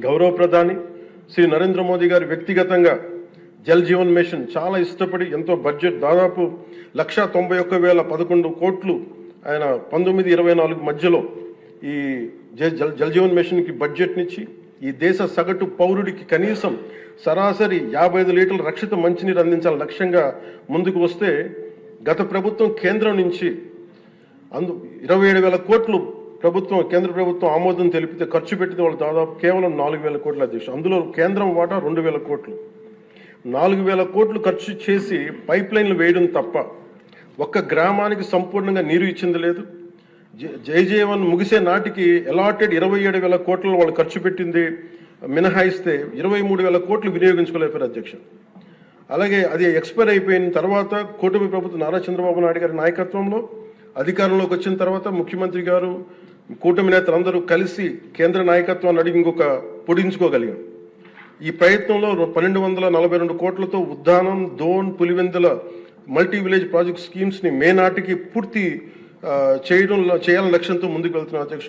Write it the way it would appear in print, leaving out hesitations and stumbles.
గౌరవ ప్రధాని శ్రీ నరేంద్ర మోదీ గారు వ్యక్తిగతంగా జల్ జీవన్ మిషన్ చాలా ఇష్టపడి ఎంతో బడ్జెట్ దాదాపు 191,011 కోట్లు ఆయన 19-24 మధ్యలో ఈ జల్ జీవన్ మిషన్కి బడ్జెట్నిచ్చి ఈ దేశ సగటు పౌరుడికి కనీసం సరాసరి 55 లీటర్ల రక్షిత మంచినీరు అందించాలని లక్ష్యంగా ముందుకు వస్తే గత ప్రభుత్వం కేంద్రం నుంచి 27,000 కోట్లు కేంద్ర ప్రభుత్వం ఆమోదం తెలిపితే ఖర్చు పెట్టింది వాళ్ళు దాదాపు కేవలం 4,000 కోట్ల అధ్యక్షుడు. అందులో కేంద్రం వాటా 2,000 కోట్లు. 4,000 కోట్లు ఖర్చు చేసి పైప్ లైన్లు వేయడం తప్ప ఒక్క గ్రామానికి సంపూర్ణంగా నీరు ఇచ్చింది లేదు. జైజీవన్ ముగిసే నాటికి అలాటెడ్ 27,000 కోట్లను వాళ్ళు ఖర్చు పెట్టింది మినహాయిస్తే 23,000 కోట్లు వినియోగించుకోలేపారు అధ్యక్ష. అలాగే అది ఎక్స్పైర్ అయిపోయిన తర్వాత కూటమి ప్రభుత్వం నారా చంద్రబాబు నాయుడు గారి నాయకత్వంలో అధికారంలోకి వచ్చిన తర్వాత ముఖ్యమంత్రి గారు కూటమి నేతలందరూ కలిసి కేంద్ర నాయకత్వాన్ని అడిగి ఇంకొక పొడించుకోగలిగాం. ఈ ప్రయత్నంలో 1,242 కోట్లతో Uddanam, Dhone, Pulivendula multi village project స్కీమ్స్ని మే నాటికి పూర్తి చేయాలని లక్ష్యంతో ముందుకు వెళ్తున్నాం అధ్యక్ష.